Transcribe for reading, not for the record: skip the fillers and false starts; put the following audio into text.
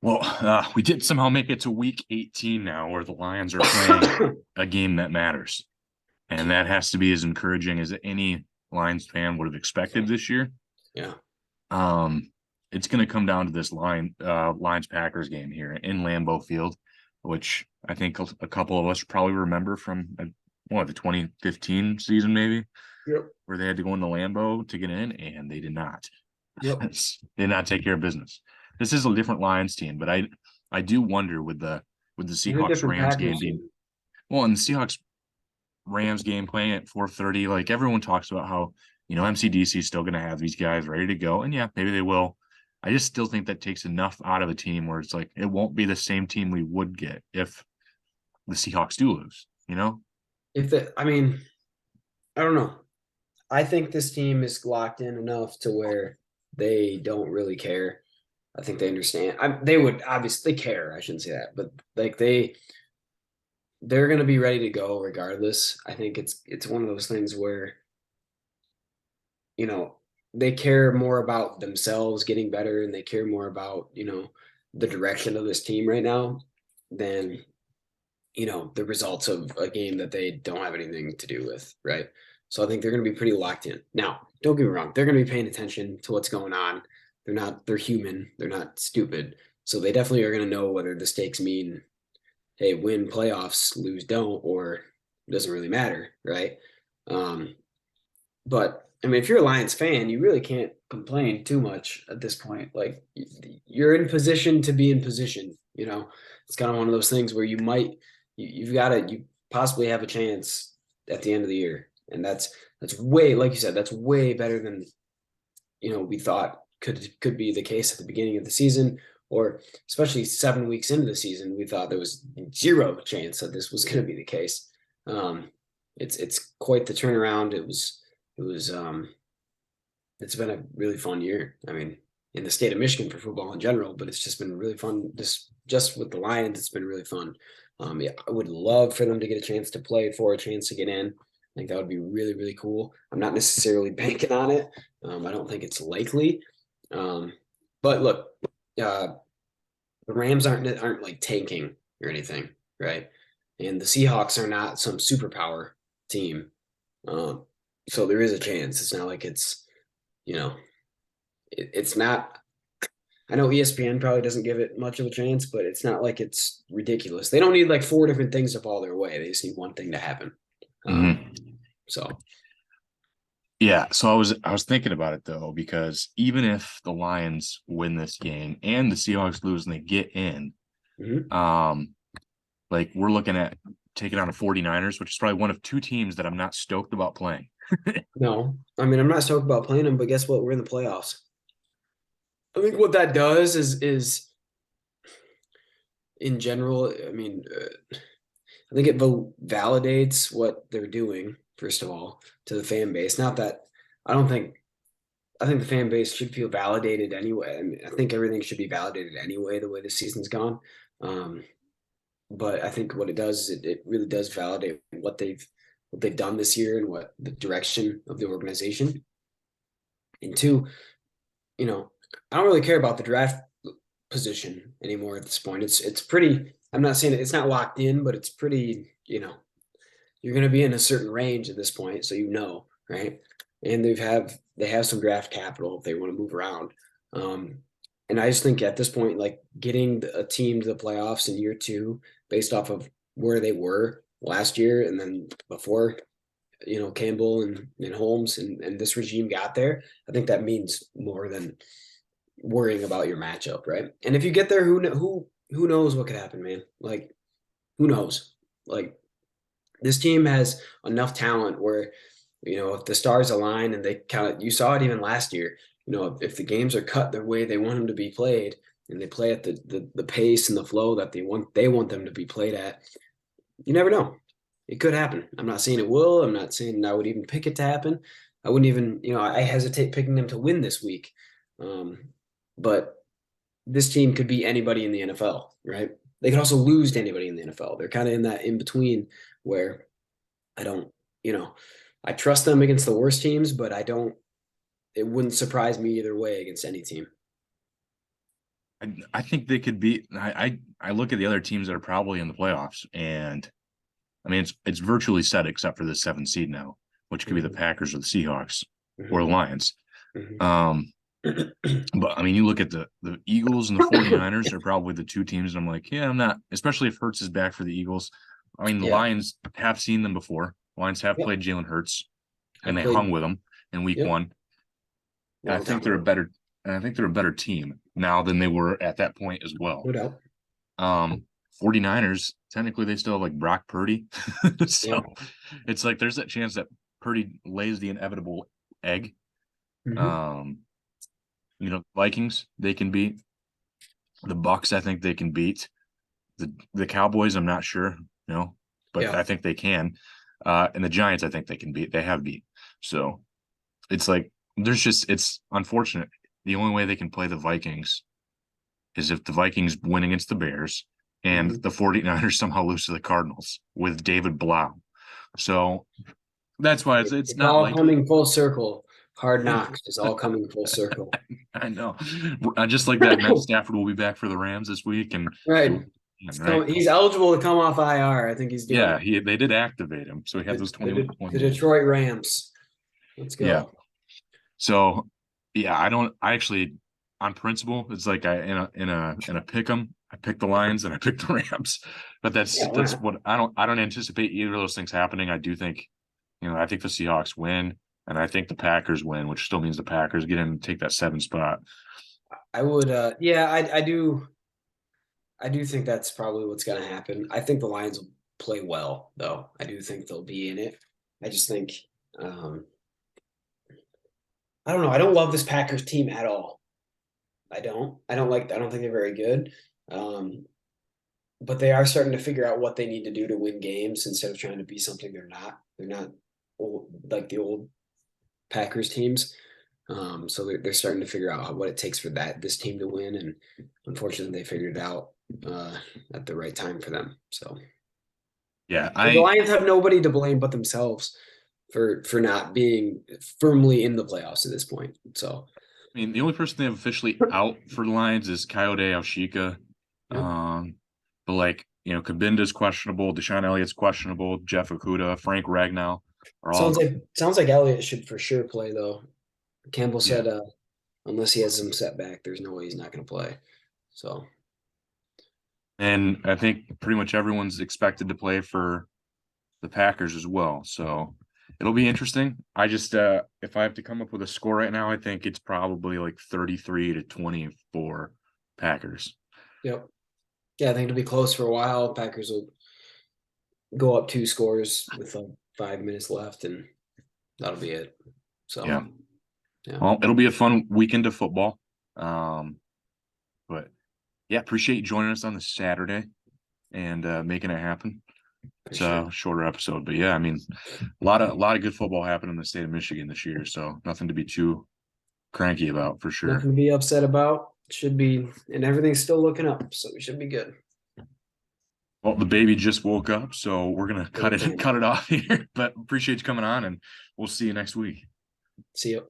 Well, we did somehow make it to week 18 now, where the Lions are playing a game that matters. And that has to be as encouraging as any Lions fan would have expected this year. Yeah. Um, it's going to come down to this Lions Packers game here in Lambeau Field, which I think a couple of us probably remember from the 2015 season, maybe, Yep. where they had to go into Lambeau to get in, and they did not. Yep. They did not take care of business. This is a different Lions team, but I do wonder with the And a Seahawks different Rams game Packers being team. well, and the Seahawks Rams game playing at 4:30, like everyone talks about how MCDC is still going to have these guys ready to go, and yeah, maybe they will. I just still think that takes enough out of a team where it's like it won't be the same team we would get if the Seahawks do lose. I mean, I don't know. I think this team is locked in enough to where they don't really care. I think they understand. They would obviously care. I shouldn't say that, but like they're going to be ready to go regardless. I think it's one of those things where you know they care more about themselves getting better and they care more about the direction of this team right now than the results of a game that they don't have anything to do with, right? So I think they're going to be pretty locked in. Now, don't get me wrong, they're going to be paying attention to what's going on. They're human, they're not stupid. So they definitely are going to know whether the stakes mean, hey, win playoffs, lose don't, or it doesn't really matter, right? Um, but I mean, if you're a Lions fan, you really can't complain too much at this point. Like you're in position to be in position. It's kind of one of those things where you've got to, you possibly have a chance at the end of the year, and that's way, like you said, that's way better than we thought could be the case at the beginning of the season, or especially 7 weeks into the season, we thought there was zero chance that this was going to be the case. Um, it's quite the turnaround. It was it's been a really fun year. I mean, in the state of Michigan for football in general, but it's just been really fun. Just with the Lions, it's been really fun. Yeah, I would love for them to get a chance to play for a chance to get in. I think that would be really, really cool. I'm not necessarily banking on it. I don't think it's likely. Um, but look, the Rams aren't like tanking or anything, right? And the Seahawks are not some superpower team. Um, so there is a chance. It's not like you know, it's not. I know ESPN probably doesn't give it much of a chance, but it's not like it's ridiculous. They don't need like four different things to fall their way. They just need one thing to happen. Um, Mm-hmm. so Yeah, so I was thinking about it though, because even if the Lions win this game and the Seahawks lose and they get in, mhm. um, like we're looking at taking on the 49ers, which is probably one of two teams that I'm not stoked about playing. No, I mean I'm not stoked about playing them, but guess what? We're in the playoffs. I think what that does is in general. I mean, I think it validates what they're doing, first of all, to the fan base. Not that I don't think I think the fan base should feel validated anyway. I mean, I think everything should be validated anyway, the way the season's gone. Um, but I think what it does is it really does validate what they've done this year and what the direction of the organization. And two, you know, I don't really care about the draft position anymore at this point. It's pretty. I'm not saying it's not locked in, but it's pretty. You're going to be in a certain range at this point, so right? And they have some draft capital if they want to move around. Um, and I just think at this point, like getting a team to the playoffs in year two based off of where they were last year and then before, Campbell and Holmes and this regime got there, I think that means more than worrying about your matchup, right? And if you get there, who knows what could happen, man? Like, who knows? Like, this team has enough talent where if the stars align and they kind of, you saw it even last year, if the games are cut the way they want them to be played and they play at the pace and the flow that they want them to be played at, you never know. It could happen. I'm not saying it will. I'm not saying I would even pick it to happen. I wouldn't even, I hesitate picking them to win this week. Um, but this team could be anybody in the NFL, right? They could also lose to anybody in the NFL. They're kind of in that in between where I don't, you know, I trust them against the worst teams, but I don't, it wouldn't surprise me either way against any team. I think they could be. I look at the other teams that are probably in the playoffs, and I mean it's virtually set except for the 7th seed now, which could be the Packers or the Seahawks or the Lions. Mhm. But I mean, you look at the Eagles and the 49ers are probably the two teams, and I'm like, yeah, I'm not, especially if Hurts is back for the Eagles. I mean, the Yeah. Lions have seen them before. Lions have Yep. played Jalen Hurts, I and they played. hung with them in week Yep. one. And I Long think time they're a ago. better, and I think they're a better team now than they were at that point as well. No doubt. Um, 49ers, technically they still have like Brock Purdy. So Yeah. it's like there's that chance that Purdy lays the inevitable egg. Mhm. Um, Vikings, they can beat. The Bucks, I think they can beat. The Cowboys, I'm not sure, but Yeah. I think they can. And the Giants, I think they can beat. They have beat. So it's like it's unfortunate. The only way they can play the Vikings is if the Vikings win against the Bears and Mhm. the 49ers somehow lose to the Cardinals with David Blau. So that's why it's It's not all likely. coming full circle. Hard Knocks is all coming full circle. I know. Just like that, Matt Stafford will be back for the Rams this week, and Right. right. He's eligible to come off IR. I think he's doing Yeah, it. they did activate him, so he had those 21 The points. Detroit Rams. Let's Yeah. go. So yeah, I actually on principle, it's like I in a pick 'em, I pick the Lions and I pick the Rams. But Yeah, why that's not? what I don't anticipate either of those things happening. I do think, I think the Seahawks win and I think the Packers win, which still means the Packers get in and take that 7 spot. I would yeah, I do think that's probably what's gonna happen. I think the Lions will play well, though. I do think they'll be in it. I just think um I don't know. I don't love this Packers team at all. I don't. I don't think they're very good. Um but they are starting to figure out what they need to do to win games instead of trying to be something they're not. They're not old, like the old Packers teams. So they're starting to figure out what it takes for this team to win, and unfortunately, they figured it out uh, at the right time for them. So Yeah, the Lions have nobody to blame but themselves for not being firmly in the playoffs at this point. So the only person they have officially out for the Lions is Coyote Alshika. yeah, But like, Kabinda's questionable, Deshaun Elliott's questionable, Jeff Okuda, Frank Ragnow are all sounds like Elliott should for sure play though. Campbell yeah. said unless he has some setback, there's no way he's not going to play. So And I think pretty much everyone's expected to play for the Packers as well. So it'll be interesting. I just if I have to come up with a score right now, I think it's probably like 33-24 Packers. yep, yeah, I think it'll be close for a while. Packers will go up 2 scores with like 5 minutes left, and that'll be it. So, Yeah. yeah, Well, it'll be a fun weekend of football. But yeah, appreciate you joining us on this Saturday and making it happen. for It's sure. a shorter episode, but yeah, a lot of good football happened in the state of Michigan this year, so nothing to be too cranky about for sure. Nothing to be upset about. Should be, and everything's still looking up, so we should be good. Well, the baby just woke up, so we're gonna cut it off here. But appreciate you coming on, and we'll see you next week. See you.